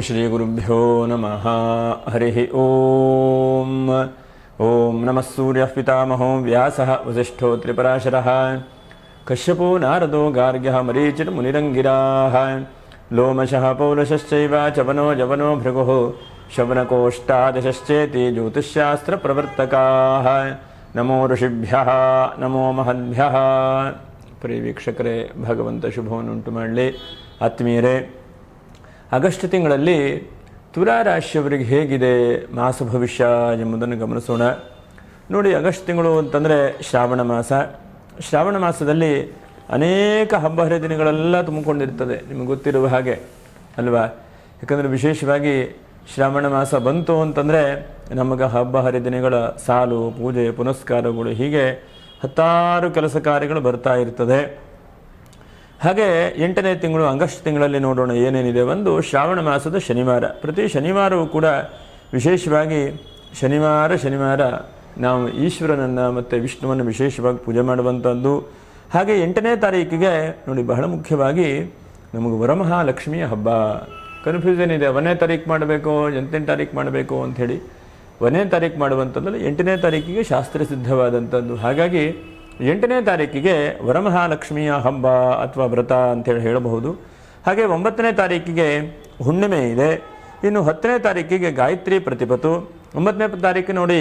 ಶ್ರೀಗುರುಭ್ಯೋ ನಮಃ. ಹರಿ ಓಂ. ಓಂ ನಮಃ ಸೂರ್ಯಃ ಪಿತಾಮಹೋ ವ್ಯಾಸಃ ವಸಿಷ್ಠೋ ತ್ರಿಪರಾಶರಃ ಕಶ್ಯಪೋ ನಾರದೋ ಗಾರ್ಗ್ಯಃ ಮರೀಚಿರ್ ಮುನಿರಂಗಿರಾಃ ಲೋಮಶಃ ಪೌಲಶಶ್ಚೈವ ಚವನೋ ಜವನೋ ಭೃಗುಃ ಶವನಕೋಷ್ಟಾದಶಶ್ಚೇತಿ ಜ್ಯೋತಿಷ್ಶಾಸ್ತ್ರ ಪ್ರವರ್ತಕಾಃ. ನಮೋ ಋಷಿಭ್ಯಃ ನಮೋ ಮಹದ್ಭ್ಯಃ. ಪ್ರಿಯ ವೀಕ್ಷಕರೇ, ಭಗವಂತ ಶುಭವನ್ನುಂಟು ಮಾಡಲಿ. ಆತ್ಮೀಯರೇ, ಆಗಸ್ಟ್ ತಿಂಗಳಲ್ಲಿ ತುಲಾ ರಾಶಿಯವರಿಗೆ ಹೇಗಿದೆ ಮಾಸ ಭವಿಷ್ಯ ಎಂಬುದನ್ನು ಗಮನಿಸೋಣ. ನೋಡಿ, ಆಗಸ್ಟ್ ತಿಂಗಳು ಅಂತಂದರೆ ಶ್ರಾವಣ ಮಾಸ. ಶ್ರಾವಣ ಮಾಸದಲ್ಲಿ ಅನೇಕ ಹಬ್ಬ ಹರಿದಿನಗಳೆಲ್ಲ ತುಂಬಿಕೊಂಡಿರ್ತದೆ, ನಿಮಗೆ ಗೊತ್ತಿರುವ ಹಾಗೆ ಅಲ್ವಾ? ಯಾಕಂದರೆ ವಿಶೇಷವಾಗಿ ಶ್ರಾವಣ ಮಾಸ ಬಂತು ಅಂತಂದರೆ ನಮಗೆ ಹಬ್ಬ ಹರಿದಿನಗಳ ಸಾಲು, ಪೂಜೆ ಪುನಸ್ಕಾರಗಳು, ಹೀಗೆ ಹತ್ತಾರು ಕೆಲಸ ಕಾರ್ಯಗಳು ಬರ್ತಾ ಇರ್ತದೆ. ಹಾಗೆ 8ನೇ ತಿಂಗಳು ಆಗಸ್ಟ್ ತಿಂಗಳಲ್ಲಿ ನೋಡೋಣ ಏನೇನಿದೆ. ಒಂದು ಶ್ರಾವಣ ಮಾಸದ ಶನಿವಾರ. ಪ್ರತಿ ಶನಿವಾರವೂ ಕೂಡ ವಿಶೇಷವಾಗಿ ಶನಿವಾರ ನಾವು ಈಶ್ವರನನ್ನು ಮತ್ತು ವಿಷ್ಣುವನ್ನು ವಿಶೇಷವಾಗಿ ಪೂಜೆ ಮಾಡುವಂಥದ್ದು. ಹಾಗೆ 8ನೇ ತಾರೀಕಿಗೆ ನೋಡಿ, ಬಹಳ ಮುಖ್ಯವಾಗಿ ನಮಗೆ ವರಮಹಾಲಕ್ಷ್ಮಿಯ ಹಬ್ಬ. ಕನ್ಫ್ಯೂಷನ್ ಇದೆ, 1ನೇ ತಾರೀಕು ಮಾಡಬೇಕು 8ನೇ ತಾರೀಕು ಮಾಡಬೇಕು ಅಂಥೇಳಿ. 1ನೇ ತಾರೀಕು ಮಾಡುವಂಥದ್ದಲ್ಲಿ 8ನೇ ತಾರೀಕಿಗೆ ಶಾಸ್ತ್ರಸಿದ್ಧವಾದಂಥದ್ದು. ಹಾಗಾಗಿ 8ನೇ ತಾರೀಕಿಗೆ ವರಮಹಾಲಕ್ಷ್ಮಿಯ ಹಬ್ಬ ಅಥವಾ ವ್ರತ ಅಂತೇಳಿ ಹೇಳಬಹುದು. ಹಾಗೆ 9ನೇ ತಾರೀಕಿಗೆ ಹುಣ್ಣಿಮೆ ಇದೆ. ಇನ್ನು 10ನೇ ತಾರೀಕಿಗೆ ಗಾಯತ್ರಿ ಪ್ರತಿಪತ್ತು. 9ನೇ ತಾರೀಕು ನೋಡಿ,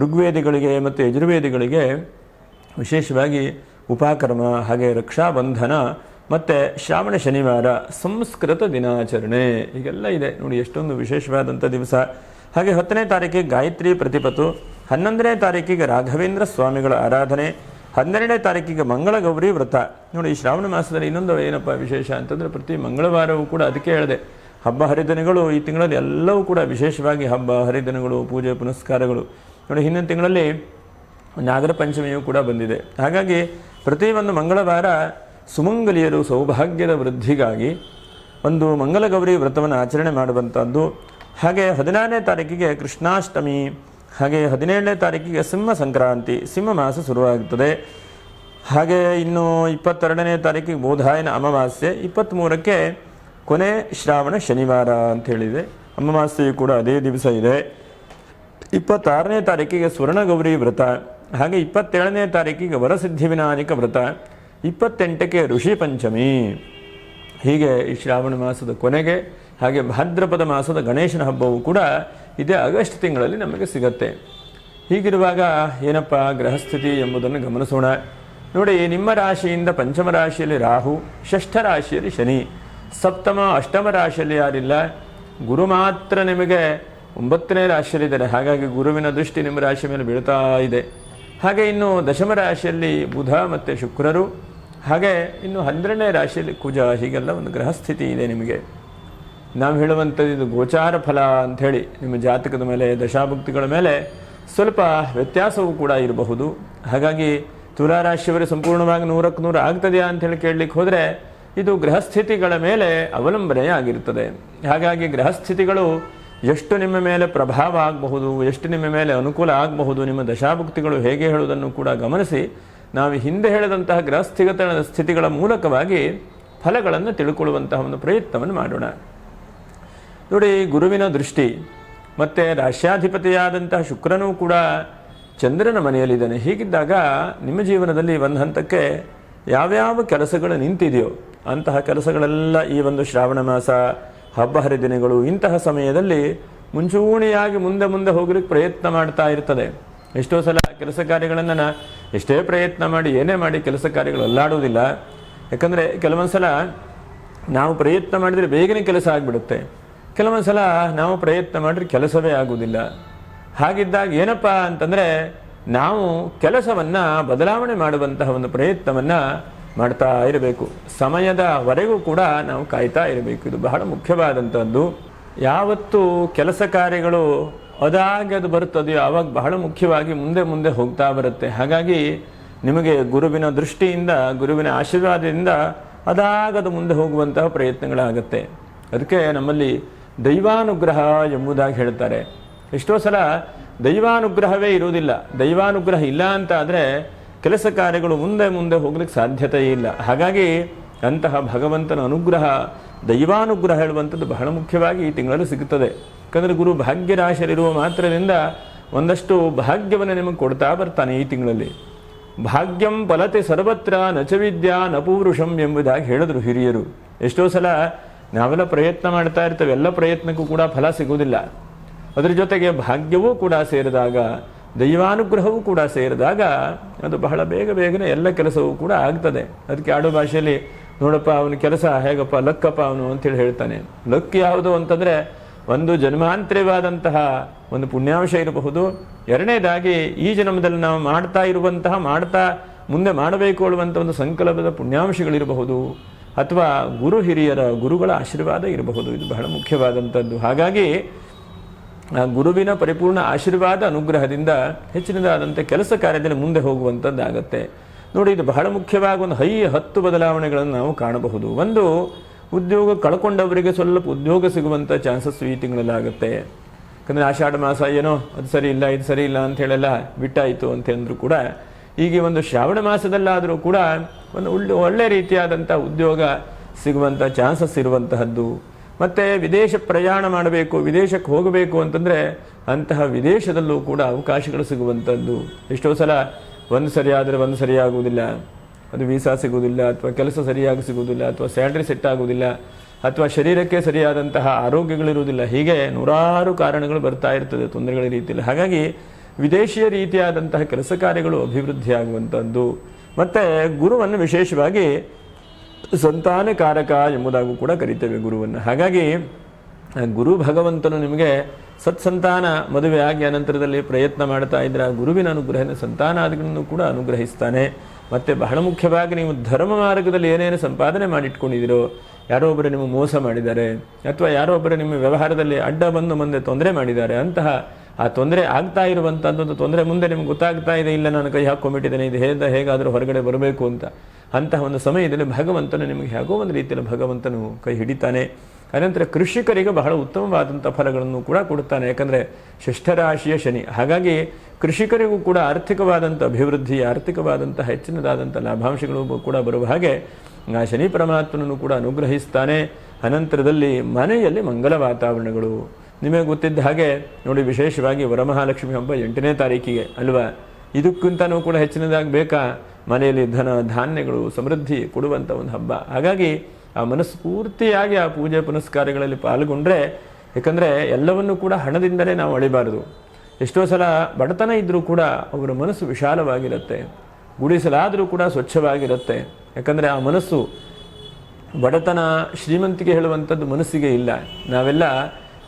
ಋಗ್ವೇದಿಗಳಿಗೆ ಮತ್ತು ಯಜುರ್ವೇದಿಗಳಿಗೆ ವಿಶೇಷವಾಗಿ ಉಪಕರ್ಮ, ಹಾಗೆ ರಕ್ಷಾಬಂಧನ ಮತ್ತು ಶ್ರಾವಣ ಶನಿವಾರ, ಸಂಸ್ಕೃತ ದಿನಾಚರಣೆ, ಹೀಗೆಲ್ಲ ಇದೆ ನೋಡಿ, ಎಷ್ಟೊಂದು ವಿಶೇಷವಾದಂಥ ದಿವಸ. ಹಾಗೆ 10ನೇ ತಾರೀಕಿಗೆ ಗಾಯತ್ರಿ ಪ್ರತಿಪತ್ತು. 11ನೇ ತಾರೀಕಿಗೆ ರಾಘವೇಂದ್ರ ಸ್ವಾಮಿಗಳ ಆರಾಧನೆ. 12ನೇ ತಾರೀಕಿಗೆ ಮಂಗಳ ಗೌರಿ ವ್ರತ. ನೋಡಿ, ಈ ಶ್ರಾವಣ ಮಾಸದಲ್ಲಿ ಇನ್ನೊಂದು ಏನಪ್ಪ ವಿಶೇಷ ಅಂತಂದರೆ, ಪ್ರತಿ ಮಂಗಳವಾರವೂ ಕೂಡ, ಅದಕ್ಕೆ ಹೇಳಿದೆ, ಹಬ್ಬ ಹರಿದಿನಗಳು ಈ ತಿಂಗಳಲ್ಲಿ ಎಲ್ಲವೂ ಕೂಡ ವಿಶೇಷವಾಗಿ ಹಬ್ಬ ಹರಿದಿನಗಳು, ಪೂಜೆ ಪುನಸ್ಕಾರಗಳು. ನೋಡಿ, ಹಿಂದಿನ ತಿಂಗಳಲ್ಲಿ ನಾಗರ ಪಂಚಮಿಯೂ ಕೂಡ ಬಂದಿದೆ. ಹಾಗಾಗಿ ಪ್ರತಿಯೊಂದು ಮಂಗಳವಾರ ಸುಮಂಗಲಿಯರು ಸೌಭಾಗ್ಯದ ವೃದ್ಧಿಗಾಗಿ ಒಂದು ಮಂಗಲ ಗೌರಿ ವ್ರತವನ್ನು ಆಚರಣೆ ಮಾಡುವಂಥದ್ದು. ಹಾಗೆ 16ನೇ ತಾರೀಕಿಗೆ ಕೃಷ್ಣಾಷ್ಟಮಿ. ಹಾಗೆ 17ನೇ ತಾರೀಕಿಗೆ ಸಿಂಹ ಸಂಕ್ರಾಂತಿ, ಸಿಂಹ ಮಾಸ ಶುರುವಾಗುತ್ತದೆ. ಹಾಗೆ ಇನ್ನು 22ನೇ ತಾರೀಕಿಗೆ ಬೋಧಾಯನ ಅಮಾವಾಸ್ಯೆ. 23ಕ್ಕೆ ಕೊನೆ ಶ್ರಾವಣ ಶನಿವಾರ ಅಂತ ಹೇಳಿದೆ. ಅಮಾವಾಸ್ಯೆಯು ಕೂಡ ಅದೇ ದಿವಸ ಇದೆ. 26ನೇ ತಾರೀಕಿಗೆ ಸ್ವರ್ಣಗೌರಿ ವ್ರತ. ಹಾಗೆ 27ನೇ ತಾರೀಕಿಗೆ ವರಸಿದ್ಧಿ ವಿನಾಯಕ ವ್ರತ. 28ಕ್ಕೆ ಋಷಿ ಪಂಚಮಿ. ಹೀಗೆ ಈ ಶ್ರಾವಣ ಮಾಸದ ಕೊನೆಗೆ, ಹಾಗೆ ಭಾದ್ರಪದ ಮಾಸದ ಗಣೇಶನ ಹಬ್ಬವೂ ಕೂಡ ಇದೇ ಆಗಸ್ಟ್ ತಿಂಗಳಲ್ಲಿ ನಮಗೆ ಸಿಗತ್ತೆ. ಹೀಗಿರುವಾಗ ಏನಪ್ಪ ಗ್ರಹಸ್ಥಿತಿ ಎಂಬುದನ್ನು ಗಮನಿಸೋಣ. ನೋಡಿ, ನಿಮ್ಮ ರಾಶಿಯಿಂದ ಪಂಚಮ ರಾಶಿಯಲ್ಲಿ ರಾಹು, ಷಷ್ಠ ರಾಶಿಯಲ್ಲಿ ಶನಿ, ಸಪ್ತಮ ಅಷ್ಟಮ ರಾಶಿಯಲ್ಲಿ ಯಾರಿಲ್ಲ, ಗುರು ಮಾತ್ರ ನಿಮಗೆ 9ನೇ ರಾಶಿಯಲ್ಲಿದ್ದಾರೆ. ಹಾಗಾಗಿ ಗುರುವಿನ ದೃಷ್ಟಿ ನಿಮ್ಮ ರಾಶಿ ಮೇಲೆ ಬೀಳ್ತಾ ಇದೆ. ಹಾಗೆ ಇನ್ನು ದಶಮ ರಾಶಿಯಲ್ಲಿ ಬುಧ ಮತ್ತು ಶುಕ್ರರು, ಹಾಗೆ ಇನ್ನು 12ನೇ ರಾಶಿಯಲ್ಲಿ ಕುಜ. ಹೀಗೆಲ್ಲ ಒಂದು ಗ್ರಹಸ್ಥಿತಿ ಇದೆ ನಿಮಗೆ. ನಾವು ಹೇಳುವಂಥದ್ದು ಇದು ಗೋಚಾರ ಫಲ ಅಂಥೇಳಿ, ನಿಮ್ಮ ಜಾತಕದ ಮೇಲೆ, ದಶಾಭುಕ್ತಿಗಳ ಮೇಲೆ ಸ್ವಲ್ಪ ವ್ಯತ್ಯಾಸವೂ ಕೂಡ ಇರಬಹುದು. ಹಾಗಾಗಿ ತುಲಾರಾಶಿಯವರೇ ಸಂಪೂರ್ಣವಾಗಿ 100ಕ್ಕೆ 100 ಆಗ್ತದೆಯಾ ಅಂಥೇಳಿ ಕೇಳಲಿಕ್ಕೆ ಹೋದರೆ, ಇದು ಗ್ರಹಸ್ಥಿತಿಗಳ ಮೇಲೆ ಅವಲಂಬನೆ ಆಗಿರುತ್ತದೆ. ಹಾಗಾಗಿ ಗ್ರಹಸ್ಥಿತಿಗಳು ಎಷ್ಟು ನಿಮ್ಮ ಮೇಲೆ ಪ್ರಭಾವ ಆಗಬಹುದು, ಎಷ್ಟು ನಿಮ್ಮ ಮೇಲೆ ಅನುಕೂಲ ಆಗಬಹುದು, ನಿಮ್ಮ ದಶಾಭುಕ್ತಿಗಳು ಹೇಗೆ ಹೇಳುವುದನ್ನು ಕೂಡ ಗಮನಿಸಿ ನಾವು ಹಿಂದೆ ಹೇಳಿದಂತಹ ಗ್ರಹಸ್ಥಿಗತ ಸ್ಥಿತಿಗಳ ಮೂಲಕವಾಗಿ ಫಲಗಳನ್ನು ತಿಳ್ಕೊಳ್ಳುವಂತಹ ಒಂದು ಪ್ರಯತ್ನವನ್ನು ಮಾಡೋಣ. ನೋಡಿ, ಗುರುವಿನ ದೃಷ್ಟಿ ಮತ್ತು ರಾಶ್ಯಾಧಿಪತಿಯಾದಂತಹ ಶುಕ್ರನೂ ಕೂಡ ಚಂದ್ರನ ಮನೆಯಲ್ಲಿದ್ದಾನೆ. ಹೀಗಿದ್ದಾಗ ನಿಮ್ಮ ಜೀವನದಲ್ಲಿ ಒಂದು ಹಂತಕ್ಕೆ ಯಾವ್ಯಾವ ಕೆಲಸಗಳು ನಿಂತಿದೆಯೋ ಅಂತಹ ಕೆಲಸಗಳೆಲ್ಲ ಈ ಒಂದು ಶ್ರಾವಣ ಮಾಸ, ಹಬ್ಬ ಹರಿದಿನಗಳು, ಇಂತಹ ಸಮಯದಲ್ಲಿ ಮುಂಚೂಣಿಯಾಗಿ ಮುಂದೆ ಹೋಗ್ಲಿಕ್ಕೆ ಪ್ರಯತ್ನ ಮಾಡ್ತಾ ಇರ್ತದೆ. ಎಷ್ಟೋ ಸಲ ಕೆಲಸ ಕಾರ್ಯಗಳನ್ನು ಎಷ್ಟೇ ಪ್ರಯತ್ನ ಮಾಡಿ ಏನೇ ಮಾಡಿ ಕೆಲಸ ಕಾರ್ಯಗಳು ಅಲ್ಲಾಡುವುದಿಲ್ಲ. ಯಾಕಂದರೆ ಕೆಲವೊಂದು ಸಲ ನಾವು ಪ್ರಯತ್ನ ಮಾಡಿದರೆ ಬೇಗನೆ ಕೆಲಸ ಆಗಿಬಿಡುತ್ತೆ, ಕೆಲವೊಂದು ಸಲ ನಾವು ಪ್ರಯತ್ನ ಮಾಡಿದ್ರೆ ಕೆಲಸವೇ ಆಗುವುದಿಲ್ಲ. ಹಾಗಿದ್ದಾಗ ಏನಪ್ಪ ಅಂತಂದರೆ, ನಾವು ಕೆಲಸವನ್ನು ಬದಲಾವಣೆ ಮಾಡುವಂತಹ ಒಂದು ಪ್ರಯತ್ನವನ್ನು ಮಾಡ್ತಾ ಇರಬೇಕು. ಸಮಯದವರೆಗೂ ಕೂಡ ನಾವು ಕಾಯ್ತಾ ಇರಬೇಕು. ಇದು ಬಹಳ ಮುಖ್ಯವಾದಂಥದ್ದು. ಯಾವತ್ತು ಕೆಲಸ ಕಾರ್ಯಗಳು ಅದಾಗಿ ಅದು ಬರುತ್ತದೆಯೋ ಆವಾಗ ಬಹಳ ಮುಖ್ಯವಾಗಿ ಮುಂದೆ ಹೋಗ್ತಾ ಬರುತ್ತೆ. ಹಾಗಾಗಿ ನಿಮಗೆ ಗುರುವಿನ ದೃಷ್ಟಿಯಿಂದ, ಗುರುವಿನ ಆಶೀರ್ವಾದದಿಂದ ಅದಾಗದು ಮುಂದೆ ಹೋಗುವಂತಹ ಪ್ರಯತ್ನಗಳಾಗತ್ತೆ. ಅದಕ್ಕೆ ನಮ್ಮಲ್ಲಿ ದೈವಾನುಗ್ರಹ ಎಂಬುದಾಗಿ ಹೇಳ್ತಾರೆ. ಎಷ್ಟೋ ಸಲ ದೈವಾನುಗ್ರಹವೇ ಇರುವುದಿಲ್ಲ. ದೈವಾನುಗ್ರಹ ಇಲ್ಲ ಅಂತ ಆದರೆ ಕೆಲಸ ಕಾರ್ಯಗಳು ಮುಂದೆ ಹೋಗ್ಲಿಕ್ಕೆ ಸಾಧ್ಯತೆ ಇಲ್ಲ. ಹಾಗಾಗಿ ಅಂತಹ ಭಗವಂತನ ಅನುಗ್ರಹ ದೈವಾನುಗ್ರಹ ಹೇಳುವಂಥದ್ದು ಬಹಳ ಮುಖ್ಯವಾಗಿ ಈ ತಿಂಗಳಲ್ಲಿ ಸಿಗುತ್ತದೆ. ಯಾಕಂದರೆ ಗುರು ಭಾಗ್ಯ ರಾಶಿಯಲ್ಲಿರುವ ಮಾತ್ರದಿಂದ ಒಂದಷ್ಟು ಭಾಗ್ಯವನ್ನು ನಿಮಗೆ ಕೊಡ್ತಾ ಬರ್ತಾನೆ ಈ ತಿಂಗಳಲ್ಲಿ. ಭಾಗ್ಯಂ ಫಲತೆ ಸರ್ವತ್ರ ನಚ ವಿದ್ಯಾ ನ ಪೂರುಷಂ ಎಂಬುದಾಗಿ ಹೇಳಿದ್ರು ಹಿರಿಯರು. ಎಷ್ಟೋ ಸಲ ನಾವೆಲ್ಲ ಪ್ರಯತ್ನ ಮಾಡ್ತಾ ಇರ್ತೇವೆ, ಎಲ್ಲ ಪ್ರಯತ್ನಕ್ಕೂ ಕೂಡ ಫಲ ಸಿಗುವುದಿಲ್ಲ. ಅದರ ಜೊತೆಗೆ ಭಾಗ್ಯವೂ ಕೂಡ ಸೇರಿದಾಗ, ದೈವಾನುಗ್ರಹವೂ ಕೂಡ ಸೇರಿದಾಗ ಅದು ಬಹಳ ಬೇಗನೆ ಎಲ್ಲ ಕೆಲಸವೂ ಕೂಡ ಆಗ್ತದೆ. ಅದಕ್ಕೆ ಆಡು ಭಾಷೆಯಲ್ಲಿ ನೋಡಪ್ಪ ಅವನ ಕೆಲಸ ಹೇಗಪ್ಪ, ಲಕ್ಕಪ್ಪ ಅವನು ಅಂತೇಳಿ ಹೇಳ್ತಾನೆ. ಲಕ್ ಯಾವುದು ಅಂತಂದರೆ ಒಂದು ಜನ್ಮಾಂತರವಾದಂತಹ ಒಂದು ಪುಣ್ಯಾಂಶ ಇರಬಹುದು. ಎರಡನೇದಾಗಿ ಈ ಜನ್ಮದಲ್ಲಿ ನಾವು ಮಾಡ್ತಾ ಮುಂದೆ ಮಾಡಬೇಕು ಅನ್ನುವಂಥ ಒಂದು ಸಂಕಲ್ಪದ ಪುಣ್ಯಾಂಶಗಳಿರಬಹುದು, ಅಥವಾ ಗುರುಗಳ ಆಶೀರ್ವಾದ ಇರಬಹುದು. ಇದು ಬಹಳ ಮುಖ್ಯವಾದಂಥದ್ದು. ಹಾಗಾಗಿ ಆ ಗುರುವಿನ ಪರಿಪೂರ್ಣ ಆಶೀರ್ವಾದ ಅನುಗ್ರಹದಿಂದ ಹೆಚ್ಚಿನದಾದಂಥ ಕೆಲಸ ಕಾರ್ಯದಲ್ಲಿ ಮುಂದೆ ಹೋಗುವಂಥದ್ದಾಗತ್ತೆ. ನೋಡಿ, ಇದು ಬಹಳ ಮುಖ್ಯವಾಗಿ ಒಂದು 10 ಬದಲಾವಣೆಗಳನ್ನು ನಾವು ಕಾಣಬಹುದು. ಒಂದು, ಉದ್ಯೋಗ ಕಳ್ಕೊಂಡವರಿಗೆ ಸ್ವಲ್ಪ ಉದ್ಯೋಗ ಸಿಗುವಂಥ ಚಾನ್ಸಸ್ ಈ ತಿಂಗಳಲ್ಲಾಗುತ್ತೆ. ಯಾಕಂದರೆ ಆಷಾಢ ಮಾಸ ಏನೋ ಅದು ಸರಿ ಇಲ್ಲ, ಇದು ಸರಿ ಇಲ್ಲ ಅಂತ ಹೇಳೆಲ್ಲ ಬಿಟ್ಟಾಯಿತು ಅಂತಂದ್ರೂ ಕೂಡ, ಈಗ ಒಂದು ಶ್ರಾವಣ ಮಾಸದಲ್ಲಾದರೂ ಕೂಡ ಒಂದು ಒಳ್ಳೆ ರೀತಿಯಾದಂಥ ಉದ್ಯೋಗ ಸಿಗುವಂಥ ಚಾನ್ಸಸ್ ಇರುವಂತಹದ್ದು. ಮತ್ತು ವಿದೇಶ ಪ್ರಯಾಣ ಮಾಡಬೇಕು, ವಿದೇಶಕ್ಕೆ ಹೋಗಬೇಕು ಅಂತಂದರೆ ಅಂತಹ ವಿದೇಶದಲ್ಲೂ ಕೂಡ ಅವಕಾಶಗಳು ಸಿಗುವಂಥದ್ದು. ಎಷ್ಟೋ ಸಲ ಒಂದು ಸರಿಯಾದರೆ ಒಂದು ಸರಿಯಾಗುವುದಿಲ್ಲ, ಅದು ವೀಸಾ ಸಿಗುವುದಿಲ್ಲ, ಅಥವಾ ಕೆಲಸ ಸರಿಯಾಗಿ ಸಿಗುವುದಿಲ್ಲ, ಅಥವಾ ಸ್ಯಾಲ್ರಿ ಸೆಟ್ ಆಗುವುದಿಲ್ಲ, ಅಥವಾ ಶರೀರಕ್ಕೆ ಸರಿಯಾದಂತಹ ಆರೋಗ್ಯಗಳಿರುವುದಿಲ್ಲ. ಹೀಗೆ ನೂರಾರು ಕಾರಣಗಳು ಬರ್ತಾ ಇರ್ತದೆ, ತೊಂದರೆಗಳ ರೀತಿಯಲ್ಲಿ. ಹಾಗಾಗಿ ವಿದೇಶಿಯ ರೀತಿಯಾದಂತಹ ಕೆಲಸ ಕಾರ್ಯಗಳು ಅಭಿವೃದ್ಧಿಯಾಗುವಂಥದ್ದು. ಮತ್ತು ಗುರುವನ್ನು ವಿಶೇಷವಾಗಿ ಸಂತಾನಕಾರಕ ಎಂಬುದಾಗೂ ಕೂಡ ಕರಿತೇವೆ ಗುರುವನ್ನು. ಹಾಗಾಗಿ ಗುರು ಭಗವಂತನು ನಿಮಗೆ ಸತ್ಸಂತಾನ ಮದುವೆಯಾಗಿ ಅನಂತರದಲ್ಲಿ ಪ್ರಯತ್ನ ಮಾಡ್ತಾ ಇದ್ರೆ ಆ ಗುರುವಿನ ಅನುಗ್ರಹನ ಸಂತಾನಾದಿಗಳನ್ನು ಕೂಡ ಅನುಗ್ರಹಿಸ್ತಾನೆ. ಮತ್ತು ಬಹಳ ಮುಖ್ಯವಾಗಿ ನೀವು ಧರ್ಮ ಮಾರ್ಗದಲ್ಲಿ ಏನೇನು ಸಂಪಾದನೆ ಮಾಡಿಟ್ಕೊಂಡಿದ್ದೀರೋ, ಯಾರೋ ಒಬ್ಬರು ನಿಮ್ಮ ಮೋಸ ಮಾಡಿದ್ದಾರೆ, ಅಥವಾ ಯಾರೋ ಒಬ್ಬರು ನಿಮ್ಮ ವ್ಯವಹಾರದಲ್ಲಿ ಅಡ್ಡ ಬಂದು ಮುಂದೆ ತೊಂದರೆ ಮಾಡಿದ್ದಾರೆ, ಅಂತಹ ಆ ತೊಂದರೆ ಆಗ್ತಾ ಇರುವಂಥದ್ದು ತೊಂದರೆ ಮುಂದೆ ನಿಮ್ಗೆ ಗೊತ್ತಾಗ್ತಾ ಇದೆ, ಇಲ್ಲ ನಾನು ಕೈ ಹಾಕ್ಕೊಂಡ್ಬಿಟ್ಟಿದ್ದೇನೆ, ಇದು ಹೇಗಾದರೂ ಹೊರಗಡೆ ಬರಬೇಕು ಅಂತ. ಅಂತಹ ಒಂದು ಸಮಯದಲ್ಲಿ ಭಗವಂತನು ನಿಮಗೆ ಹೇಗೋ ಒಂದು ರೀತಿಯಲ್ಲಿ ಭಗವಂತನು ಕೈ ಹಿಡಿತಾನೆ. ಅನಂತರ ಕೃಷಿಕರಿಗೆ ಬಹಳ ಉತ್ತಮವಾದಂಥ ಫಲಗಳನ್ನು ಕೂಡ ಕೊಡುತ್ತಾನೆ. ಯಾಕಂದರೆ ಷಷ್ಠರಾಶಿಯ ಶನಿ. ಹಾಗಾಗಿ ಕೃಷಿಕರಿಗೂ ಕೂಡ ಆರ್ಥಿಕವಾದಂಥ ಅಭಿವೃದ್ಧಿ, ಆರ್ಥಿಕವಾದಂಥ ಹೆಚ್ಚಿನದಾದಂಥ ಲಾಭಾಂಶಗಳು ಕೂಡ ಬರುವ ಹಾಗೆ ಆ ಶನಿ ಪರಮಾತ್ಮನನ್ನು ಕೂಡ ಅನುಗ್ರಹಿಸ್ತಾನೆ. ಅನಂತರದಲ್ಲಿ ಮನೆಯಲ್ಲಿ ಮಂಗಲ ವಾತಾವರಣಗಳು. ನಿಮಗೆ ಗೊತ್ತಿದ್ದ ಹಾಗೆ ನೋಡಿ, ವಿಶೇಷವಾಗಿ ವರಮಹಾಲಕ್ಷ್ಮಿ ಹಬ್ಬ 8ನೇ ತಾರೀಕಿಗೆ ಅಲ್ವಾ? ಇದಕ್ಕಿಂತನೂ ಕೂಡ ಹೆಚ್ಚಿನದಾಗಿ ಬೇಕಾ? ಮನೆಯಲ್ಲಿ ಧನ ಧಾನ್ಯಗಳು ಸಮೃದ್ಧಿ ಕೊಡುವಂಥ ಒಂದು ಹಬ್ಬ. ಹಾಗಾಗಿ ಆ ಮನಸ್ಫೂರ್ತಿಯಾಗಿ ಆ ಪೂಜೆ ಪುನಸ್ಕಾರಗಳಲ್ಲಿ ಪಾಲ್ಗೊಂಡ್ರೆ, ಯಾಕಂದರೆ ಎಲ್ಲವನ್ನೂ ಕೂಡ ಹಣದಿಂದಲೇ ನಾವು ಅಳಿಬಾರದು. ಎಷ್ಟೋ ಸಲ ಬಡತನ ಇದ್ದರೂ ಕೂಡ ಅವರ ಮನಸ್ಸು ವಿಶಾಲವಾಗಿರುತ್ತೆ, ಗುಡಿಸಲಾದರೂ ಕೂಡ ಸ್ವಚ್ಛವಾಗಿರುತ್ತೆ. ಯಾಕಂದರೆ ಆ ಮನಸ್ಸು, ಬಡತನ ಶ್ರೀಮಂತಿಗೆ ಹೇಳುವಂಥದ್ದು ಮನಸ್ಸಿಗೆ ಇಲ್ಲ. ನಾವೆಲ್ಲ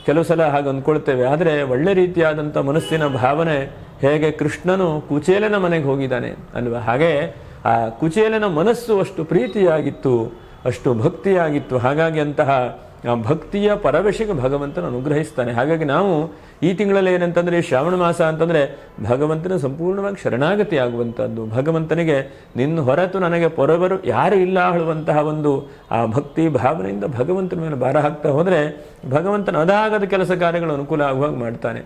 ಕೆಲವು ಸಲ ಹಾಗೆ ಅಂದ್ಕೊಳ್ತೇವೆ. ಆದರೆ ಒಳ್ಳೆ ರೀತಿಯಾದಂಥ ಮನಸ್ಸಿನ ಭಾವನೆ ಹೇಗೆ ಕೃಷ್ಣನು ಕುಚೇಲನ ಮನೆಗೆ ಹೋಗಿದ್ದಾನೆ ಅಲ್ವಾ, ಹಾಗೆ ಆ ಕುಚೇಲನ ಮನಸ್ಸು ಅಷ್ಟು ಪ್ರೀತಿಯಾಗಿತ್ತು, ಅಷ್ಟು ಭಕ್ತಿಯಾಗಿತ್ತು. ಹಾಗಾಗಿ ಅಂತಹ ಭಕ್ತಿಯ ಪರವಶಿಗೆ ಭಗವಂತನ ಅನುಗ್ರಹಿಸ್ತಾನೆ. ಹಾಗಾಗಿ ನಾವು ಈ ತಿಂಗಳಲ್ಲಿ ಏನಂತಂದರೆ, ಶ್ರಾವಣ ಮಾಸ ಅಂತಂದರೆ ಭಗವಂತನ ಸಂಪೂರ್ಣವಾಗಿ ಶರಣಾಗತಿ ಆಗುವಂಥದ್ದು. ಭಗವಂತನಿಗೆ ನಿನ್ನ ಹೊರತು ನನಗೆ ಪೊರವರು ಯಾರು ಇಲ್ಲ ಹೇಳುವಂತಹ ಒಂದು ಆ ಭಕ್ತಿ ಭಾವನೆಯಿಂದ ಭಗವಂತನ ಮೇಲೆ ಭಾರ ಹಾಕ್ತಾ ಹೋದರೆ ಭಗವಂತನ ಅದಾಗದ ಕೆಲಸ ಕಾರ್ಯಗಳು ಅನುಕೂಲ ಆಗುವಾಗ ಮಾಡ್ತಾನೆ.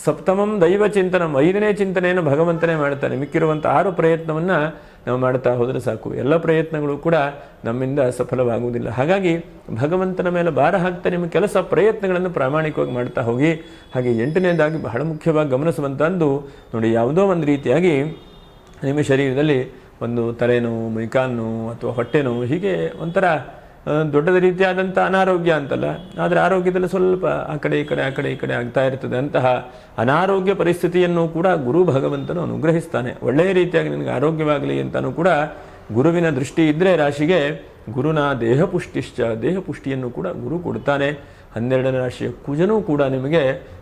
ಸಪ್ತಮಂ ದೈವ ಚಿಂತನಂ, 5ನೇ ಚಿಂತನೆಯನ್ನು ಭಗವಂತನೇ ಮಾಡ್ತಾನೆ. ಮಿಕ್ಕಿರುವಂಥ 6 ಪ್ರಯತ್ನವನ್ನು ನಾವು ಮಾಡ್ತಾ ಹೋದರೆ ಸಾಕು. ಎಲ್ಲ ಪ್ರಯತ್ನಗಳು ಕೂಡ ನಮ್ಮಿಂದ ಸಫಲವಾಗುವುದಿಲ್ಲ. ಹಾಗಾಗಿ ಭಗವಂತನ ಮೇಲೆ ಭಾರ ಹಾಕ್ತಾ ನಿಮ್ಮ ಕೆಲಸ ಪ್ರಯತ್ನಗಳನ್ನು ಪ್ರಾಮಾಣಿಕವಾಗಿ ಮಾಡ್ತಾ ಹೋಗಿ. ಹಾಗೆ 8ನೇದಾಗಿ ಬಹಳ ಮುಖ್ಯವಾಗಿ ಗಮನಿಸುವಂಥದ್ದು ನೋಡಿ, ಯಾವುದೋ ಒಂದು ರೀತಿಯಾಗಿ ನಿಮ್ಮ ಶರೀರದಲ್ಲಿ ಒಂದು ತಲೆನೋವು, ಮೈಕಾಲು ಅಥವಾ ಹೊಟ್ಟೆ ನೋವು, ಹೀಗೆ ಒಂಥರ ದೊಡ್ಡದ ರೀತಿಯಾದಂಥ ಅನಾರೋಗ್ಯ ಅಂತಲ್ಲ, ಆದರೆ ಆರೋಗ್ಯದಲ್ಲಿ ಸ್ವಲ್ಪ ಆ ಕಡೆ ಈ ಕಡೆ ಆಗ್ತಾ ಇರ್ತದೆ. ಅಂತಹ ಅನಾರೋಗ್ಯ ಪರಿಸ್ಥಿತಿಯನ್ನು ಕೂಡ ಗುರು ಭಗವಂತನು ಅನುಗ್ರಹಿಸ್ತಾನೆ. ಒಳ್ಳೆಯ ರೀತಿಯಾಗಿ ನಿನಗೆ ಆರೋಗ್ಯವಾಗಲಿ ಅಂತಲೂ ಕೂಡ ಗುರುವಿನ ದೃಷ್ಟಿ ಇದ್ದರೆ ರಾಶಿಗೆ ಗುರುನ ದೇಹ ಪುಷ್ಟಿಯನ್ನು ಕೂಡ ಗುರು ಕೊಡ್ತಾನೆ. 12ನೇ ರಾಶಿಯ ಕುಜನೂ ಕೂಡ ನಿಮಗೆ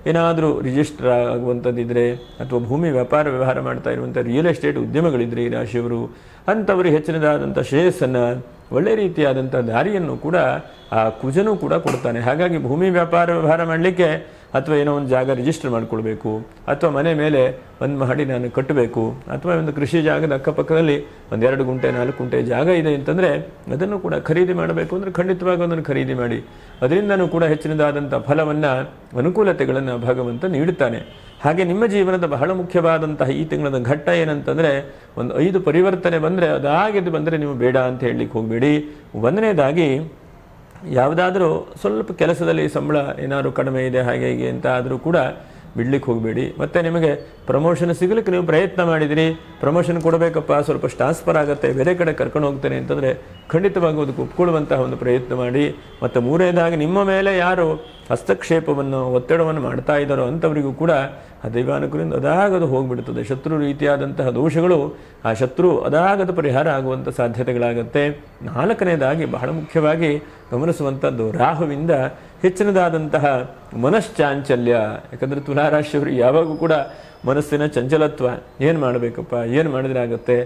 ಏನಾದರೂ ರಿಜಿಸ್ಟರ್ ಆಗುವಂಥದ್ದಿದ್ರೆ, ಅಥವಾ ಭೂಮಿ ವ್ಯವಹಾರ ಮಾಡ್ತಾ ಇರುವಂಥ ರಿಯಲ್ ಎಸ್ಟೇಟ್ ಉದ್ಯಮಗಳಿದ್ರೆ ಈ ರಾಶಿಯವರು, ಅಂಥವರಿಗೆ ಹೆಚ್ಚಿನದಾದಂಥ ಶ್ರೇಯಸ್ಸನ್ನು, ಒಳ್ಳೆ ರೀತಿಯಾದಂಥ ದಾರಿಯನ್ನು ಕೂಡ ಆ ಕುಜನೂ ಕೂಡ ಕೊಡ್ತಾನೆ. ಹಾಗಾಗಿ ಭೂಮಿ ವ್ಯವಹಾರ ಮಾಡಲಿಕ್ಕೆ, ಅಥವಾ ಏನೋ ಒಂದು ಜಾಗ ರಿಜಿಸ್ಟರ್ ಮಾಡಿಕೊಳ್ಬೇಕು, ಅಥವಾ ಮನೆ ಮೇಲೆ ಒಂದು ಮಹಡಿ ನಾನು ಕಟ್ಟಬೇಕು, ಅಥವಾ ಒಂದು ಕೃಷಿ ಜಾಗದ ಅಕ್ಕಪಕ್ಕದಲ್ಲಿ 1-2 ಗುಂಟೆ 4 ಗುಂಟೆ ಜಾಗ ಇದೆ ಅಂತಂದರೆ ಅದನ್ನು ಕೂಡ ಖರೀದಿ ಮಾಡಬೇಕು ಅಂದರೆ ಖಂಡಿತವಾಗಿ ಅದನ್ನು ಖರೀದಿ ಮಾಡಿ. ಅದರಿಂದನೂ ಕೂಡ ಹೆಚ್ಚಿನದಾದಂಥ ಫಲವನ್ನು, ಅನುಕೂಲತೆಗಳನ್ನು ಭಗವಂತ ನೀಡುತ್ತಾನೆ. ಹಾಗೆ ನಿಮ್ಮ ಜೀವನದ ಬಹಳ ಮುಖ್ಯವಾದಂತಹ ಈ ತಿಂಗಳದ ಘಟ್ಟ ಏನಂತಂದರೆ, ಒಂದು 5 ಪರಿವರ್ತನೆ ಬಂದರೆ, ಅದಾಗಿದ್ದು ಬಂದರೆ ನೀವು ಬೇಡ ಅಂತ ಹೇಳಲಿಕ್ಕೆ ಹೋಗಬೇಡಿ. 1ನೇದಾಗಿ ಯಾವುದಾದ್ರೂ ಸ್ವಲ್ಪ ಕೆಲಸದಲ್ಲಿ ಸಂಬಳ ಏನಾದರೂ ಕಡಿಮೆ ಇದೆ ಹಾಗೆ ಹೀಗೆ ಅಂತ ಆದರೂ ಕೂಡ ಬಿಡ್ಲಿಕ್ಕೆ ಹೋಗಬೇಡಿ. ಮತ್ತು ನಿಮಗೆ ಪ್ರಮೋಷನ್ ಸಿಗಲಿಕ್ಕೆ ನೀವು ಪ್ರಯತ್ನ ಮಾಡಿದಿರಿ, ಪ್ರಮೋಷನ್ ಕೊಡಬೇಕಪ್ಪ, ಸ್ವಲ್ಪ ಟ್ರಾನ್ಸ್ಫರ್ ಆಗುತ್ತೆ, ಬೇರೆ ಕಡೆ ಕರ್ಕೊಂಡು ಹೋಗ್ತೇನೆ ಅಂತಂದರೆ ಖಂಡಿತವಾಗಿ ಅದಕ್ಕೆ ಒಪ್ಕೊಳ್ಳುವಂತಹ ಒಂದು ಪ್ರಯತ್ನ ಮಾಡಿ. ಮತ್ತು ಮೂರನೇದಾಗಿ ನಿಮ್ಮ ಮೇಲೆ ಯಾರು ಹಸ್ತಕ್ಷೇಪವನ್ನು ಒತ್ತಡವನ್ನು ಮಾಡ್ತಾ ಇದ್ದಾರೋ ಅಂಥವರಿಗೂ ಕೂಡ ಆ ದೈವಾನುಗ್ರಹದಿಂದ ಅದಾಗದು ಹೋಗಿಬಿಡುತ್ತದೆ. ಶತ್ರು ರೀತಿಯಾದಂತಹ ದೋಷಗಳು ಆ ಶತ್ರು ಅದಾಗದ ಪರಿಹಾರ ಆಗುವಂಥ ಸಾಧ್ಯತೆಗಳಾಗುತ್ತೆ. ನಾಲ್ಕನೇದಾಗಿ ಬಹಳ ಮುಖ್ಯವಾಗಿ ಗಮನಿಸುವಂಥದ್ದು ರಾಹುವಿಂದ ಹೆಚ್ಚಿನದಾದಂತಹ ಮನಶ್ಚಾಂಚಲ್ಯ. ಯಾಕಂದರೆ ತುಲಾರಾಶಿಯವರು ಯಾವಾಗೂ ಕೂಡ ಮನಸ್ಸಿನ ಚಂಚಲತ್ವ, ಏನು ಮಾಡಬೇಕಪ್ಪ, ಏನು ಮಾಡಿದ್ರೆ ಆಗುತ್ತೆ,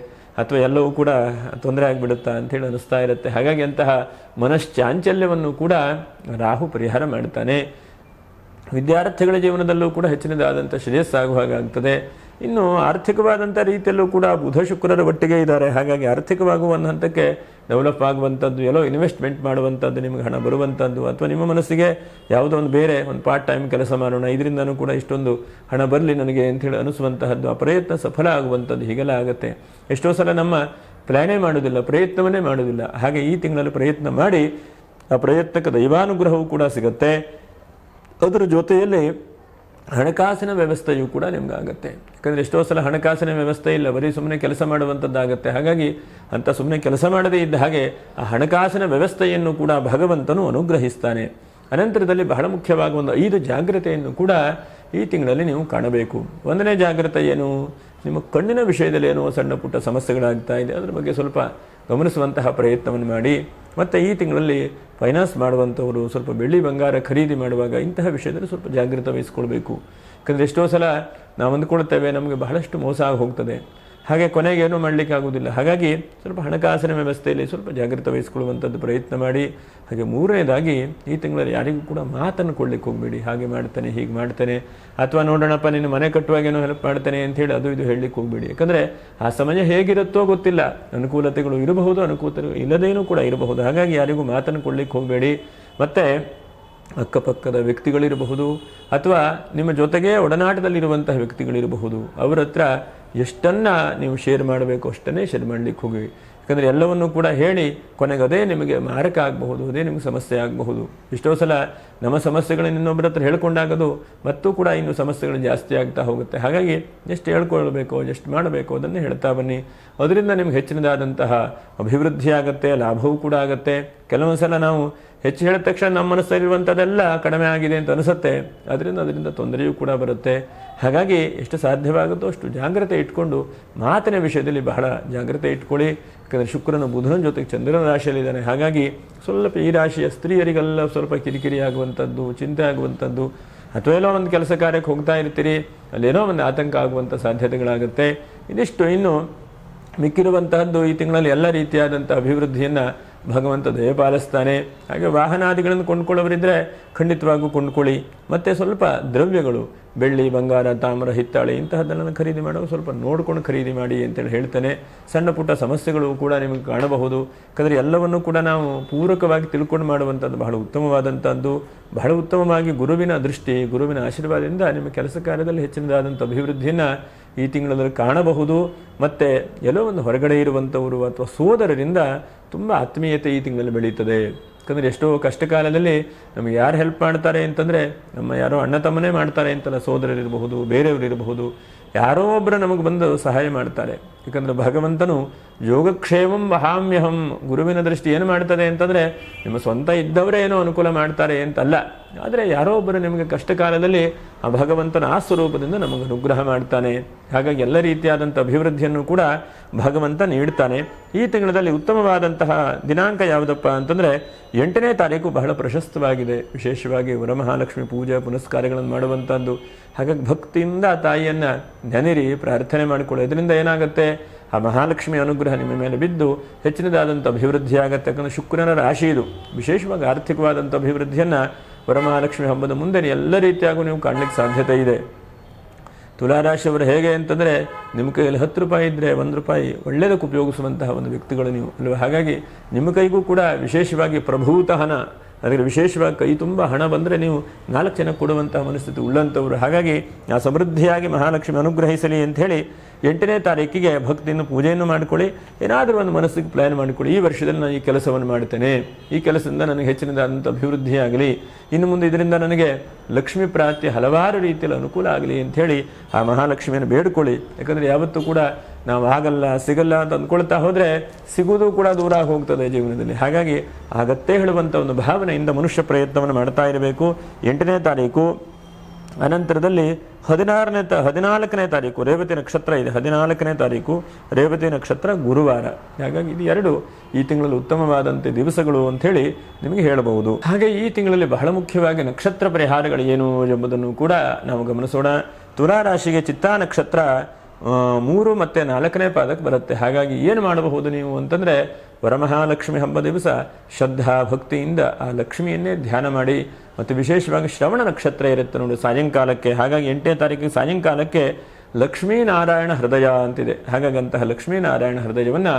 ಅಥವಾ ಎಲ್ಲವೂ ಕೂಡ ತೊಂದರೆ ಆಗಿಬಿಡುತ್ತಾ ಅಂಥೇಳಿ ಅನ್ನಿಸ್ತಾ ಇರುತ್ತೆ. ಹಾಗಾಗಿ ಅಂತಹ ಮನಶ್ಚಾಂಚಲ್ಯವನ್ನು ಕೂಡ ರಾಹು ಪರಿಹಾರ ಮಾಡ್ತಾನೆ. ವಿದ್ಯಾರ್ಥಿಗಳ ಜೀವನದಲ್ಲೂ ಕೂಡ ಹೆಚ್ಚಿನದಾದಂಥ ಶ್ರೇಯಸ್ಸಾಗುವ ಹಾಗಾಗ್ತದೆ. ಇನ್ನು ಆರ್ಥಿಕವಾದಂಥ ರೀತಿಯಲ್ಲೂ ಕೂಡ ಬುಧ ಶುಕ್ರರ ಒಟ್ಟಿಗೆ ಇದ್ದಾರೆ. ಹಾಗಾಗಿ ಆರ್ಥಿಕವಾಗುವ ಒಂದು ಹಂತಕ್ಕೆ ಡೆವಲಪ್ ಆಗುವಂಥದ್ದು, ಎಲ್ಲೋ ಇನ್ವೆಸ್ಟ್ಮೆಂಟ್ ಮಾಡುವಂಥದ್ದು, ನಿಮಗೆ ಹಣ ಬರುವಂಥದ್ದು, ಅಥವಾ ನಿಮ್ಮ ಮನಸ್ಸಿಗೆ ಯಾವುದೋ ಒಂದು ಬೇರೆ ಒಂದು ಪಾರ್ಟ್ ಟೈಮ್ ಕೆಲಸ ಮಾಡೋಣ, ಇದರಿಂದನೂ ಕೂಡ ಇಷ್ಟೊಂದು ಹಣ ಬರಲಿ ನನಗೆ ಅಂಥೇಳಿ ಅನಿಸುವಂತಹದ್ದು, ಆ ಪ್ರಯತ್ನ ಸಫಲ ಆಗುವಂಥದ್ದು ಹೀಗೆಲ್ಲ ಆಗುತ್ತೆ. ಎಷ್ಟೋ ಸಲ ನಮ್ಮ ಪ್ಲ್ಯಾನೇ ಮಾಡೋದಿಲ್ಲ, ಪ್ರಯತ್ನವನ್ನೇ ಮಾಡೋದಿಲ್ಲ. ಹಾಗೆ ಈ ತಿಂಗಳಲ್ಲಿ ಪ್ರಯತ್ನ ಮಾಡಿ ಆ ಪ್ರಯತ್ನಕ್ಕೆ ದೈವಾನುಗ್ರಹವೂ ಕೂಡ ಸಿಗುತ್ತೆ. ಅದರ ಜೊತೆಯಲ್ಲಿ ಹಣಕಾಸಿನ ವ್ಯವಸ್ಥೆಯೂ ಕೂಡ ನಿಮ್ಗಾಗತ್ತೆ. ಯಾಕಂದರೆ ಎಷ್ಟೋ ಸಲ ಹಣಕಾಸಿನ ವ್ಯವಸ್ಥೆ ಇಲ್ಲ, ಬರೀ ಸುಮ್ಮನೆ ಕೆಲಸ ಮಾಡುವಂಥದ್ದಾಗತ್ತೆ. ಹಾಗಾಗಿ ಅಂಥ ಸುಮ್ಮನೆ ಕೆಲಸ ಮಾಡದೇ ಇದ್ದ ಹಾಗೆ ಆ ಹಣಕಾಸಿನ ವ್ಯವಸ್ಥೆಯನ್ನು ಕೂಡ ಭಗವಂತನು ಅನುಗ್ರಹಿಸ್ತಾನೆ. ಅನಂತರದಲ್ಲಿ ಬಹಳ ಮುಖ್ಯವಾಗಿ ಒಂದು 5 ಜಾಗ್ರತೆಯನ್ನು ಕೂಡ ಈ ತಿಂಗಳಲ್ಲಿ ನೀವು ಕಾಣಬೇಕು. 1ನೇ ಜಾಗ್ರತೆ ಏನು? ನಿಮ್ಮ ಕಣ್ಣಿನ ವಿಷಯದಲ್ಲಿ ಏನೋ ಸಣ್ಣ ಪುಟ್ಟ ಸಮಸ್ಯೆಗಳಾಗ್ತಾ ಇದೆ, ಅದರ ಬಗ್ಗೆ ಸ್ವಲ್ಪ ಗಮನಿಸುವಂತಹ ಪ್ರಯತ್ನವನ್ನು ಮಾಡಿ. ಮತ್ತು ಈ ತಿಂಗಳಲ್ಲಿ ಫೈನಾನ್ಸ್ ಮಾಡುವಂಥವರು ಸ್ವಲ್ಪ ಬೆಳ್ಳಿ ಬಂಗಾರ ಖರೀದಿ ಮಾಡುವಾಗ ಇಂತಹ ವಿಷಯದಲ್ಲಿ ಸ್ವಲ್ಪ ಜಾಗೃತಿ ವಹಿಸ್ಕೊಳ್ಬೇಕು. ಯಾಕಂದರೆ ಎಷ್ಟೋ ಸಲ ನಾವು ಅಂದ್ಕೊಳ್ತೇವೆ ನಮಗೆ ಬಹಳಷ್ಟು ಮೋಸ ಆಗಿ ಹೋಗ್ತದೆ, ಹಾಗೆ ಕೊನೆಗೆ ಏನೂ ಮಾಡಲಿಕ್ಕೆ ಆಗೋದಿಲ್ಲ. ಹಾಗಾಗಿ ಸ್ವಲ್ಪ ಹಣಕಾಸಿನ ವ್ಯವಸ್ಥೆಯಲ್ಲಿ ಸ್ವಲ್ಪ ಜಾಗೃತಿ ವಹಿಸ್ಕೊಳ್ಳುವಂಥದ್ದು ಪ್ರಯತ್ನ ಮಾಡಿ. ಹಾಗೆ 3ನೇದಾಗಿ ಈ ತಿಂಗಳಲ್ಲಿ ಯಾರಿಗೂ ಕೂಡ ಮಾತನ್ನು ಕೊಡ್ಲಿಕ್ಕೆ ಹೋಗಬೇಡಿ. ಹಾಗೆ ಮಾಡ್ತೇನೆ, ಹೀಗೆ ಮಾಡ್ತೇನೆ, ಅಥವಾ ನೋಡೋಣಪ್ಪ ನಿನ್ನ ಮನೆ ಕಟ್ಟುವಾಗೇನೋ ಹೆಲ್ಪ್ ಮಾಡ್ತೇನೆ ಅಂಥೇಳಿ ಅದು ಇದು ಹೇಳಲಿಕ್ಕೆ ಹೋಗಬೇಡಿ. ಯಾಕಂದರೆ ಆ ಸಮಯ ಹೇಗಿರುತ್ತೋ ಗೊತ್ತಿಲ್ಲ, ಅನುಕೂಲತೆಗಳು ಇರಬಹುದು, ಅನುಕೂಲತೆಗಳು ಇಲ್ಲದೇನೂ ಕೂಡ ಇರಬಹುದು. ಹಾಗಾಗಿ ಯಾರಿಗೂ ಮಾತನ್ನು ಕೊಡ್ಲಿಕ್ಕೆ ಹೋಗಬೇಡಿ. ಮತ್ತು ಅಕ್ಕಪಕ್ಕದ ವ್ಯಕ್ತಿಗಳಿರಬಹುದು, ಅಥವಾ ನಿಮ್ಮ ಜೊತೆಗೇ ಒಡನಾಟದಲ್ಲಿರುವಂತಹ ವ್ಯಕ್ತಿಗಳಿರಬಹುದು, ಅವರ ಹತ್ರ ಎಷ್ಟನ್ನು ನೀವು ಶೇರ್ ಮಾಡಬೇಕು ಅಷ್ಟನ್ನೇ ಶೇರ್ ಮಾಡಲಿಕ್ಕೆ ಹೋಗಿ. ಯಾಕಂದರೆ ಎಲ್ಲವನ್ನೂ ಕೂಡ ಹೇಳಿ ಕೊನೆಗೆ ಅದೇ ನಿಮಗೆ ಮಾರಕ ಆಗಬಹುದು, ಅದೇ ನಿಮಗೆ ಸಮಸ್ಯೆ ಆಗಬಹುದು. ಎಷ್ಟೋ ಸಲ ನಮ್ಮ ಸಮಸ್ಯೆಗಳನ್ನು ಇನ್ನೊಬ್ಬರ ಹತ್ರ ಹೇಳ್ಕೊಂಡಾಗದು ಮತ್ತೂ ಕೂಡ ಇನ್ನು ಸಮಸ್ಯೆಗಳು ಜಾಸ್ತಿ ಆಗ್ತಾ ಹೋಗುತ್ತೆ. ಹಾಗಾಗಿ ಎಷ್ಟು ಹೇಳ್ಕೊಳ್ಬೇಕೋ ಎಷ್ಟು ಮಾಡಬೇಕೋ ಅದನ್ನೇ ಹೇಳ್ತಾ ಬನ್ನಿ. ಅದರಿಂದ ನಿಮ್ಗೆ ಹೆಚ್ಚಿನದಾದಂತಹ ಅಭಿವೃದ್ಧಿ ಆಗುತ್ತೆ, ಲಾಭವೂ ಕೂಡ ಆಗುತ್ತೆ. ಕೆಲವೊಂದು ಸಲ ನಾವು ಹೆಚ್ಚು ಹೇಳಿದ ತಕ್ಷಣ ನಮ್ಮ ಮನಸ್ಸಲ್ಲಿರುವಂಥದ್ದೆಲ್ಲ ಕಡಿಮೆ ಆಗಿದೆ ಅಂತ ಅನಿಸುತ್ತೆ, ಅದರಿಂದ ತೊಂದರೆಯೂ ಕೂಡ ಬರುತ್ತೆ. ಹಾಗಾಗಿ ಎಷ್ಟು ಸಾಧ್ಯವಾಗುತ್ತೋ ಅಷ್ಟು ಜಾಗ್ರತೆ ಇಟ್ಕೊಂಡು ಮಾತಿನ ವಿಷಯದಲ್ಲಿ ಬಹಳ ಜಾಗ್ರತೆ ಇಟ್ಕೊಳ್ಳಿ. ಯಾಕಂದರೆ ಶುಕ್ರನ ಬುಧನ ಜೊತೆಗೆ ಚಂದ್ರನ ರಾಶಿಯಲ್ಲಿದ್ದಾನೆ. ಹಾಗಾಗಿ ಸ್ವಲ್ಪ ಈ ರಾಶಿಯ ಸ್ತ್ರೀಯರಿಗೆಲ್ಲ ಸ್ವಲ್ಪ ಕಿರಿಕಿರಿ ಆಗುವಂಥದ್ದು, ಚಿಂತೆ ಆಗುವಂಥದ್ದು, ಅಥವಾ ಏನೋ ಒಂದು ಕೆಲಸ ಕಾರ್ಯಕ್ಕೆ ಹೋಗ್ತಾ ಇರ್ತೀರಿ, ಅಲ್ಲೇನೋ ಒಂದು ಆತಂಕ ಆಗುವಂಥ ಸಾಧ್ಯತೆಗಳಾಗುತ್ತೆ. ಇದಿಷ್ಟು ಇನ್ನು ಮಿಕ್ಕಿರುವಂತಹದ್ದು ಈ ತಿಂಗಳಲ್ಲಿ ಎಲ್ಲ ರೀತಿಯಾದಂಥ ಅಭಿವೃದ್ಧಿಯನ್ನು ಭಗವಂತ ದಯಪಾಲಿಸ್ತಾನೆ. ಹಾಗೆ ವಾಹನಾದಿಗಳನ್ನು ಕೊಂಡ್ಕೊಳ್ಳೋರಿದ್ದರೆ ಖಂಡಿತವಾಗೂ ಕೊಂಡ್ಕೊಳ್ಳಿ. ಮತ್ತು ಸ್ವಲ್ಪ ದ್ರವ್ಯಗಳು, ಬೆಳ್ಳಿ, ಬಂಗಾರ, ತಾಮ್ರ, ಹಿತ್ತಾಳೆ ಇಂತಹದ್ದನ್ನು ಖರೀದಿ ಮಾಡುವಾಗ ಸ್ವಲ್ಪ ನೋಡ್ಕೊಂಡು ಖರೀದಿ ಮಾಡಿ ಅಂತೇಳಿ ಹೇಳ್ತೇನೆ. ಸಣ್ಣ ಪುಟ್ಟ ಸಮಸ್ಯೆಗಳು ಕೂಡ ನಿಮಗೆ ಕಾಣಬಹುದು. ಯಾಕಂದರೆ ಎಲ್ಲವನ್ನೂ ಕೂಡ ನಾವು ಪೂರಕವಾಗಿ ತಿಳ್ಕೊಂಡು ಮಾಡುವಂಥದ್ದು ಬಹಳ ಉತ್ತಮವಾದಂಥದ್ದು. ಬಹಳ ಉತ್ತಮವಾಗಿ ಗುರುವಿನ ದೃಷ್ಟಿ, ಗುರುವಿನ ಆಶೀರ್ವಾದದಿಂದ ನಿಮ್ಮ ಕೆಲಸ ಕಾರ್ಯದಲ್ಲಿ ಹೆಚ್ಚಿನದಾದಂಥ ಅಭಿವೃದ್ಧಿಯನ್ನು ಈ ತಿಂಗಳಲ್ಲಿ ಕಾಣಬಹುದು. ಮತ್ತು ಎಲ್ಲೋ ಒಂದು ಹೊರಗಡೆ ಇರುವಂಥವರು ಅಥವಾ ಸೋದರರಿಂದ ತುಂಬ ಆತ್ಮೀಯತೆ ಈ ತಿಂಗಳಲ್ಲಿ ಬೆಳೀತದೆ. ಯಾಕಂದರೆ ಎಷ್ಟೋ ಕಷ್ಟ ಕಾಲದಲ್ಲಿ ನಮಗೆ ಯಾರು ಹೆಲ್ಪ್ ಮಾಡ್ತಾರೆ ಅಂತಂದರೆ ನಮ್ಮ ಯಾರೋ ಅಣ್ಣ ತಮ್ಮನೇ ಮಾಡ್ತಾರೆ ಅಂತಲ್ಲ, ಸೋದರರಿರಬಹುದು, ಬೇರೆಯವರಿರಬಹುದು, ಯಾರೋ ಒಬ್ಬರು ನಮಗೆ ಬಂದು ಸಹಾಯ ಮಾಡ್ತಾರೆ. ಯಾಕಂದರೆ ಭಗವಂತನು ಯೋಗಕ್ಷೇಮಂ ವಹಾಮ್ಯಹಂ, ಗುರುವಿನ ದೃಷ್ಟಿ ಏನು ಮಾಡ್ತದೆ ಅಂತಂದರೆ ನಿಮ್ಮ ಸ್ವಂತ ಇದ್ದವರೇ ಏನೋ ಅನುಕೂಲ ಮಾಡ್ತಾರೆ ಅಂತಲ್ಲ, ಆದರೆ ಯಾರೋ ಒಬ್ಬರು ನಿಮಗೆ ಕಷ್ಟ ಕಾಲದಲ್ಲಿ ಆ ಭಗವಂತನ ಆ ಸ್ವರೂಪದಿಂದ ನಮಗೆ ಅನುಗ್ರಹ ಮಾಡ್ತಾನೆ. ಹಾಗಾಗಿ ಎಲ್ಲ ರೀತಿಯಾದಂಥ ಅಭಿವೃದ್ಧಿಯನ್ನು ಕೂಡ ಭಗವಂತ ನೀಡ್ತಾನೆ. ಈ ತಿಂಗಳಲ್ಲಿ ಉತ್ತಮವಾದಂತಹ ದಿನಾಂಕ ಯಾವುದಪ್ಪ ಅಂತಂದರೆ 8ನೇ ತಾರೀಕು ಬಹಳ ಪ್ರಶಸ್ತವಾಗಿದೆ. ವಿಶೇಷವಾಗಿ ವರಮಹಾಲಕ್ಷ್ಮಿ ಪೂಜೆ ಪುನಸ್ಕಾರಗಳನ್ನು ಮಾಡುವಂಥದ್ದು. ಹಾಗಾಗಿ ಭಕ್ತಿಯಿಂದ ಆ ತಾಯಿಯನ್ನು ನೆನೆರಿ, ಪ್ರಾರ್ಥನೆ ಮಾಡಿಕೊಳ್ಳಿ. ಇದರಿಂದ ಏನಾಗುತ್ತೆ, ಆ ಮಹಾಲಕ್ಷ್ಮಿ ಅನುಗ್ರಹ ನಿಮ್ಮ ಮೇಲೆ ಬಿದ್ದು ಹೆಚ್ಚಿನದಾದಂಥ ಅಭಿವೃದ್ಧಿ ಆಗುತ್ತೆ. ಯಾಕಂದರೆ ಶುಕ್ರನ ರಾಶಿ ಇದು. ವಿಶೇಷವಾಗಿ ಆರ್ಥಿಕವಾದಂಥ ಅಭಿವೃದ್ಧಿಯನ್ನು ವರಮಹಾಲಕ್ಷ್ಮಿ ಹಬ್ಬದ ಮುಂದೆ ಎಲ್ಲ ರೀತಿಯಾಗೂ ನೀವು ಕಾಣಲಿಕ್ಕೆ ಸಾಧ್ಯತೆ ಇದೆ. ತುಲಾರಾಶಿಯವರು ಹೇಗೆ ಅಂತಂದರೆ ನಿಮ್ಮ ಕೈಯಲ್ಲಿ 10 ರೂಪಾಯಿ ಇದ್ದರೆ 1 ರೂಪಾಯಿ ಒಳ್ಳೆಯದಕ್ಕೆ ಉಪಯೋಗಿಸುವಂತಹ ಒಂದು ವ್ಯಕ್ತಿಗಳು ನೀವು ಅಲ್ವ. ಹಾಗಾಗಿ ನಿಮ್ಮ ಕೈಗೂ ಕೂಡ ವಿಶೇಷವಾಗಿ ಪ್ರಭೂತ ಹಣ, ಅದಕ್ಕೆ ವಿಶೇಷವಾಗಿ ಕೈ ತುಂಬ ಹಣ ಬಂದರೆ ನೀವು 4 ಜನಕ್ಕೆ ಕೊಡುವಂತಹ ಮನಸ್ಥಿತಿ ಉಳ್ಳಂಥವ್ರು. ಹಾಗಾಗಿ ಆ ಸಮೃದ್ಧಿಯಾಗಿ ಮಹಾಲಕ್ಷ್ಮಿ ಅನುಗ್ರಹಿಸಲಿ ಅಂಥೇಳಿ 8ನೇ ತಾರೀಕಿಗೆ ಭಕ್ತಿಯಿಂದ ಪೂಜೆಯನ್ನು ಮಾಡಿಕೊಳ್ಳಿ. ಏನಾದರೂ ಒಂದು ಮನಸ್ಸಿಗೆ ಪ್ಲ್ಯಾನ್ ಮಾಡಿಕೊಳ್ಳಿ, ಈ ವರ್ಷದಲ್ಲಿ ನಾನು ಈ ಕೆಲಸವನ್ನು ಮಾಡ್ತೇನೆ, ಈ ಕೆಲಸದಿಂದ ನನಗೆ ಹೆಚ್ಚಿನದಾದಂಥ ಅಭಿವೃದ್ಧಿಯಾಗಲಿ, ಇನ್ನು ಮುಂದೆ ಇದರಿಂದ ನನಗೆ ಲಕ್ಷ್ಮೀ ಪ್ರಾಪ್ತಿ ಹಲವಾರು ರೀತಿಯಲ್ಲಿ ಅನುಕೂಲ ಆಗಲಿ ಅಂಥೇಳಿ ಆ ಮಹಾಲಕ್ಷ್ಮಿಯನ್ನು ಬೇಡ್ಕೊಳ್ಳಿ. ಯಾಕಂದರೆ ಯಾವತ್ತೂ ಕೂಡ ನಾವು ಆಗಲ್ಲ ಸಿಗಲ್ಲ ಅಂತ ಅಂದ್ಕೊಳ್ತಾ ಹೋದರೆ ಸಿಗುವುದು ಕೂಡ ದೂರ ಹೋಗ್ತದೆ ಜೀವನದಲ್ಲಿ. ಹಾಗಾಗಿ ಆಗತ್ತೇ ಹೇಳುವಂಥ ಒಂದು ಭಾವನೆಯಿಂದ ಮನುಷ್ಯ ಪ್ರಯತ್ನವನ್ನು ಮಾಡ್ತಾ ಇರಬೇಕು. 8ನೇ ತಾರೀಕು ಅನಂತರದಲ್ಲಿ 14ನೇ ತಾರೀಕು ರೇವತಿ ನಕ್ಷತ್ರ ಇದೆ. 14ನೇ ತಾರೀಕು ರೇವತಿ ನಕ್ಷತ್ರ ಗುರುವಾರ. ಹಾಗಾಗಿ ಇದು 2 ಈ ತಿಂಗಳಲ್ಲಿ ಉತ್ತಮವಾದಂಥ ದಿವಸಗಳು ಅಂಥೇಳಿ ನಿಮಗೆ ಹೇಳಬಹುದು. ಹಾಗೆ ಈ ತಿಂಗಳಲ್ಲಿ ಬಹಳ ಮುಖ್ಯವಾಗಿ ನಕ್ಷತ್ರ ಪರಿಹಾರಗಳು ಏನು ಎಂಬುದನ್ನು ಕೂಡ ನಾವು ಗಮನಿಸೋಣ. ತುಲಾ ರಾಶಿಗೆ ಚಿತ್ತಾ ನಕ್ಷತ್ರ 3 ಮತ್ತು 4ನೇ ಪಾದಕ್ಕೆ ಬರುತ್ತೆ. ಹಾಗಾಗಿ ಏನು ಮಾಡಬಹುದು ನೀವು ಅಂತಂದರೆ, ವರಮಹಾಲಕ್ಷ್ಮಿ ಹಬ್ಬ ದಿವಸ ಶ್ರದ್ಧಾ ಭಕ್ತಿಯಿಂದ ಆ ಲಕ್ಷ್ಮಿಯನ್ನೇ ಧ್ಯಾನ ಮಾಡಿ. ಮತ್ತು ವಿಶೇಷವಾಗಿ ಶ್ರವಣ ನಕ್ಷತ್ರ ಇರುತ್ತೆ ನೋಡಿ ಸಾಯಂಕಾಲಕ್ಕೆ. ಹಾಗಾಗಿ 8ನೇ ತಾರೀಕಿಗೆ ಸಾಯಂಕಾಲಕ್ಕೆ ಲಕ್ಷ್ಮೀನಾರಾಯಣ ಹೃದಯ ಅಂತಿದೆ. ಹಾಗಾಗಿ ಅಂತಹ ಲಕ್ಷ್ಮೀನಾರಾಯಣ ಹೃದಯವನ್ನು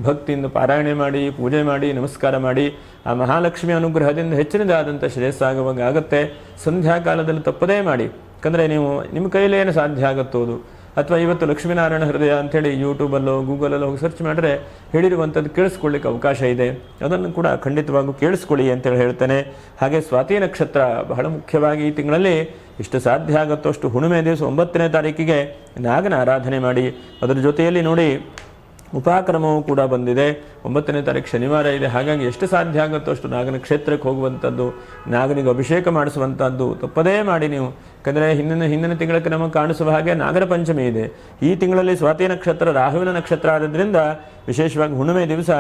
ಭಕ್ತಿಯಿಂದ ಪಾರಾಯಣೆ ಮಾಡಿ, ಪೂಜೆ ಮಾಡಿ, ನಮಸ್ಕಾರ ಮಾಡಿ. ಆ ಮಹಾಲಕ್ಷ್ಮಿ ಅನುಗ್ರಹದಿಂದ ಹೆಚ್ಚಿನದಾದಂಥ ಶ್ರೇಯಸ್ಸಾಗುವಾಗ ಆಗುತ್ತೆ. ಸಂಧ್ಯಾಕಾಲದಲ್ಲಿ ತಪ್ಪದೇ ಮಾಡಿ. ಯಾಕಂದರೆ ನೀವು ನಿಮ್ಮ ಕೈಯಲ್ಲಿ ಏನು ಸಾಧ್ಯ ಆಗುತ್ತೋದು. ಅಥವಾ ಇವತ್ತು ಲಕ್ಷ್ಮೀನಾರಾಯಣ ಹೃದಯ ಅಂಥೇಳಿ ಯೂಟ್ಯೂಬಲ್ಲೋ ಗೂಗಲಲ್ಲೋ ಹೋಗಿ ಸರ್ಚ್ ಮಾಡಿದ್ರೆ ಹೇಳಿರುವಂಥದ್ದು ಕೇಳಿಸ್ಕೊಳ್ಳಿಕ್ಕೆ ಅವಕಾಶ ಇದೆ. ಅದನ್ನು ಕೂಡ ಖಂಡಿತವಾಗೂ ಕೇಳಿಸ್ಕೊಳ್ಳಿ ಅಂತೇಳಿ ಹೇಳ್ತೇನೆ. ಹಾಗೆ ಸ್ವಾತಿ ನಕ್ಷತ್ರ ಬಹಳ ಮುಖ್ಯವಾಗಿ ಈ ತಿಂಗಳಲ್ಲಿ ಇಷ್ಟು ಸಾಧ್ಯ ಆಗುತ್ತೋ ಅಷ್ಟು ಹುಣ್ಣಿಮೆ ದಿವಸ 9ನೇ ತಾರೀಕಿಗೆ ನಾಗನ ಆರಾಧನೆ ಮಾಡಿ. ಅದರ ಜೊತೆಯಲ್ಲಿ ನೋಡಿ ಉಪಕ್ರಮವೂ ಕೂಡ ಬಂದಿದೆ. 9ನೇ ತಾರೀಕು ಶನಿವಾರ ಇದೆ. ಹಾಗಾಗಿ ಎಷ್ಟು ಸಾಧ್ಯ ಆಗುತ್ತೋ ಅಷ್ಟು ನಾಗನ ಕ್ಷೇತ್ರಕ್ಕೆ ಹೋಗುವಂಥದ್ದು, ನಾಗನಿಗೆ ಅಭಿಷೇಕ ಮಾಡಿಸುವಂಥದ್ದು ತಪ್ಪದೇ ಮಾಡಿ ನೀವು. ಯಾಕಂದರೆ ಹಿಂದಿನ ತಿಂಗಳಿಗೆ ನಮಗೆ ಕಾಣಿಸುವ ಹಾಗೆ ನಾಗರ ಪಂಚಮಿ ಇದೆ. ಈ ತಿಂಗಳಲ್ಲಿ ಸ್ವಾತಿ ನಕ್ಷತ್ರ ರಾಹುವಿನ ನಕ್ಷತ್ರ ಆದ್ರಿಂದ ವಿಶೇಷವಾಗಿ ಹುಣ್ಣಿಮೆ ದಿವಸ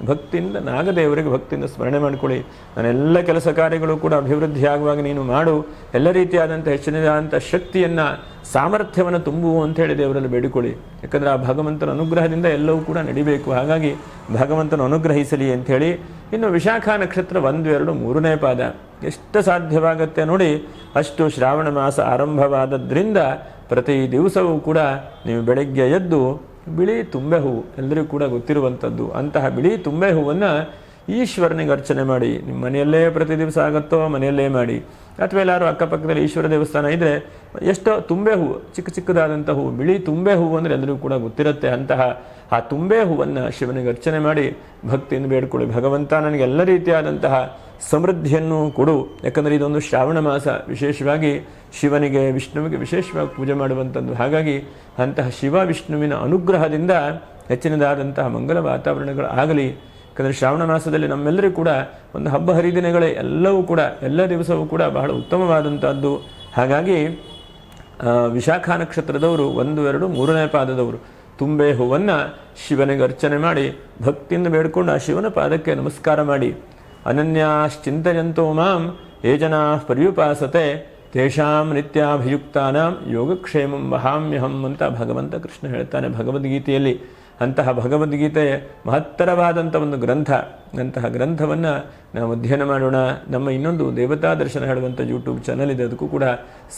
ಭಕ್ತಿಯಿಂದ ನಾಗದೇವರಿಗೆ ಭಕ್ತಿಯಿಂದ ಸ್ಮರಣೆ ಮಾಡಿಕೊಳ್ಳಿ. ನನ್ನೆಲ್ಲ ಕೆಲಸ ಕಾರ್ಯಗಳು ಕೂಡ ಅಭಿವೃದ್ಧಿ ಆಗುವಾಗ ನೀನು ಮಾಡು, ಎಲ್ಲ ರೀತಿಯಾದಂಥ ಹೆಚ್ಚಿನದಾದಂಥ ಶಕ್ತಿಯನ್ನು ಸಾಮರ್ಥ್ಯವನ್ನು ತುಂಬು ಅಂಥೇಳಿ ದೇವರಲ್ಲಿ ಬೇಡಿಕೊಳ್ಳಿ. ಯಾಕಂದರೆ ಆ ಭಗವಂತನ ಅನುಗ್ರಹದಿಂದ ಎಲ್ಲವೂ ಕೂಡ ನಡಿಬೇಕು. ಹಾಗಾಗಿ ಭಗವಂತನ ಅನುಗ್ರಹಿಸಲಿ ಅಂಥೇಳಿ. ಇನ್ನು ವಿಶಾಖ ನಕ್ಷತ್ರ 1, 2, 3ನೇ ಪಾದ ಎಷ್ಟು ಸಾಧ್ಯವಾಗತ್ತೆ ನೋಡಿ ಅಷ್ಟು ಶ್ರಾವಣ ಮಾಸ ಆರಂಭವಾದದ್ರಿಂದ ಪ್ರತಿ ದಿವಸವೂ ಕೂಡ ನೀವು ಬೆಳಗ್ಗೆ ಎದ್ದು ಬಿಳಿ ತುಂಬೆ ಹೂವು ಎಲ್ಲರಿಗೂ ಕೂಡ ಗೊತ್ತಿರುವಂಥದ್ದು, ಅಂತಹ ಬಿಳಿ ತುಂಬೆ ಹೂವನ್ನು ಈಶ್ವರನಿಗೆ ಅರ್ಚನೆ ಮಾಡಿ. ನಿಮ್ಮ ಮನೆಯಲ್ಲೇ ಪ್ರತಿ ದಿವಸ ಆಗುತ್ತೋ ಮನೆಯಲ್ಲೇ ಮಾಡಿ. ಅಥವಾ ಎಲ್ಲರೂ ಅಕ್ಕಪಕ್ಕದಲ್ಲಿ ಈಶ್ವರ ದೇವಸ್ಥಾನ ಇದ್ದರೆ ಎಷ್ಟೋ ತುಂಬೆ ಹೂವು, ಚಿಕ್ಕದಾದಂಥ ಹೂವು, ಬಿಳಿ ತುಂಬೆ ಹೂವು ಅಂದರೆ ಎಲ್ಲರಿಗೂ ಕೂಡ ಗೊತ್ತಿರುತ್ತೆ. ಅಂತಹ ಆ ತುಂಬೆ ಹೂವನ್ನು ಶಿವನಿಗೆ ಅರ್ಚನೆ ಮಾಡಿ ಭಕ್ತಿಯಿಂದ ಬೇಡ್ಕೊಳ್ಳಿ. ಭಗವಂತ ನನಗೆ ಎಲ್ಲ ರೀತಿಯಾದಂತಹ ಸಮೃದ್ಧಿಯನ್ನು ಕೊಡು. ಯಾಕಂದರೆ ಇದೊಂದು ಶ್ರಾವಣ ಮಾಸ, ವಿಶೇಷವಾಗಿ ಶಿವನಿಗೆ ವಿಷ್ಣುವಿಗೆ ವಿಶೇಷವಾಗಿ ಪೂಜೆ ಮಾಡುವಂಥದ್ದು. ಹಾಗಾಗಿ ಅಂತಹ ಶಿವ ವಿಷ್ಣುವಿನ ಅನುಗ್ರಹದಿಂದ ಹೆಚ್ಚಿನದಾದಂತಹ ಮಂಗಲ ವಾತಾವರಣಗಳು ಆಗಲಿ. ಯಾಕಂದರೆ ಶ್ರಾವಣ ಮಾಸದಲ್ಲಿ ನಮ್ಮೆಲ್ಲರಿಗೂ ಕೂಡ ಒಂದು ಹಬ್ಬ ಹರಿದಿನಗಳೇ ಎಲ್ಲವೂ ಕೂಡ ಎಲ್ಲ ದಿವಸವೂ ಕೂಡ ಬಹಳ ಉತ್ತಮವಾದಂಥದ್ದು. ಹಾಗಾಗಿ ವಿಶಾಖ ನಕ್ಷತ್ರದವರು 1, 2, 3ನೇ ಪಾದದವರು ತುಂಬೆ ಹೂವನ್ನು ಶಿವನಿಗೆ ಅರ್ಚನೆ ಮಾಡಿ ಭಕ್ತಿಯಿಂದ ಬೇಡ್ಕೊಂಡು ಆ ಶಿವನ ಪಾದಕ್ಕೆ ನಮಸ್ಕಾರ ಮಾಡಿ. ಅನನ್ಯಾಶ್ಚಿಂತಯಂತೋ ಮಾಂ ಯೇ ಜನಾಃ ಪರ್ಯುಪಾಸತೆ ತೇಷಾಂ ನಿತ್ಯಾಭಿಯುಕ್ತಾನಾಂ ಯೋಗಕ್ಷೇಮಂ ವಹಾಮ್ಯಹಂ ಅಂತ ಭಗವಂತ ಕೃಷ್ಣ ಹೇಳ್ತಾನೆ ಭಗವದ್ಗೀತೆಯಲ್ಲಿ. ಅಂತಹ ಭಗವದ್ಗೀತೆ ಮಹತ್ತರವಾದಂಥ ಒಂದು ಗ್ರಂಥ. ಅಂತಹ ಗ್ರಂಥವನ್ನು ನಾವು ಅಧ್ಯಯನ ಮಾಡೋಣ. ನಮ್ಮ ಇನ್ನೊಂದು ದೇವತಾ ದರ್ಶನ ಹೇಳುವಂಥ ಯೂಟ್ಯೂಬ್ ಚಾನಲ್ ಇದೆ, ಅದಕ್ಕೂ ಕೂಡ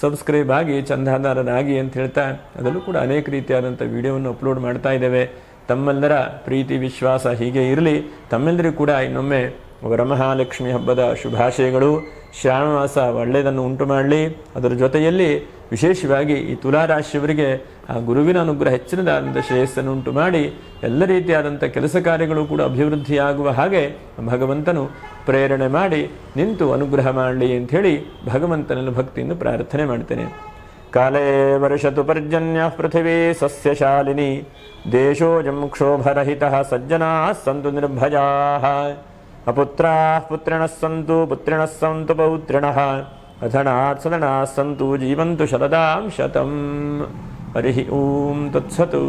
ಸಬ್ಸ್ಕ್ರೈಬ್ ಆಗಿ ಚಂದಾದಾರರಾಗಿ ಅಂತ ಹೇಳ್ತಾ ಅದರಲ್ಲೂ ಕೂಡ ಅನೇಕ ರೀತಿಯಾದಂಥ ವಿಡಿಯೋವನ್ನು ಅಪ್ಲೋಡ್ ಮಾಡ್ತಾ ಇದ್ದೇವೆ. ತಮ್ಮೆಲ್ಲರ ಪ್ರೀತಿ ವಿಶ್ವಾಸ ಹೀಗೆ ಇರಲಿ. ತಮ್ಮೆಲ್ಲರಿಗೂ ಕೂಡ ಇನ್ನೊಮ್ಮೆ ವರಮಹಾಲಕ್ಷ್ಮಿ ಹಬ್ಬದ ಶುಭಾಶಯಗಳು. ಶ್ರಾವಣ ಮಾಸ ಒಳ್ಳೆಯದನ್ನು ಉಂಟು ಮಾಡಲಿ. ಅದರ ಜೊತೆಯಲ್ಲಿ ವಿಶೇಷವಾಗಿ ಈ ತುಲಾರಾಶಿಯವರಿಗೆ ಆ ಗುರುವಿನ ಅನುಗ್ರಹ ಹೆಚ್ಚಿನದಾದಂಥ ಶ್ರೇಯಸ್ಸನ್ನು ಉಂಟು ಮಾಡಿ ಎಲ್ಲ ರೀತಿಯಾದಂಥ ಕೆಲಸ ಕಾರ್ಯಗಳು ಕೂಡ ಅಭಿವೃದ್ಧಿಯಾಗುವ ಹಾಗೆ ಭಗವಂತನು ಪ್ರೇರಣೆ ಮಾಡಿ ನಿಂತು ಅನುಗ್ರಹ ಮಾಡಲಿ ಅಂಥೇಳಿ ಭಗವಂತನಲ್ಲಿ ಭಕ್ತಿಯಿಂದ ಪ್ರಾರ್ಥನೆ ಮಾಡ್ತೇನೆ. ಕಾಲೇ ವರ್ಷತು ಪರ್ಜನ್ಯ ಪೃಥಿವೀ ಸಸ್ಯಶಾಲಿನಿ ದೇಶೋಜಂ ಕ್ಷೋಭರಹಿತಃ ಸಜ್ಜನಾಃ ಸಂತು ನಿರ್ಭಯಾಃ ಅಪುತ್ರಾಃ ಪುತ್ರಿಣಃ ಸಂತು ಪುತ್ರಿಣಃ ಸಂತು ಪೌತ್ರಿಣಃ ಅಧನಾತ್ ಸದನಾಃ ಸಂತು ಜೀವಂತು ಶರದಾಂ ಶತಂ. ಹರಿ ಓಂ ತತ್ಸತು.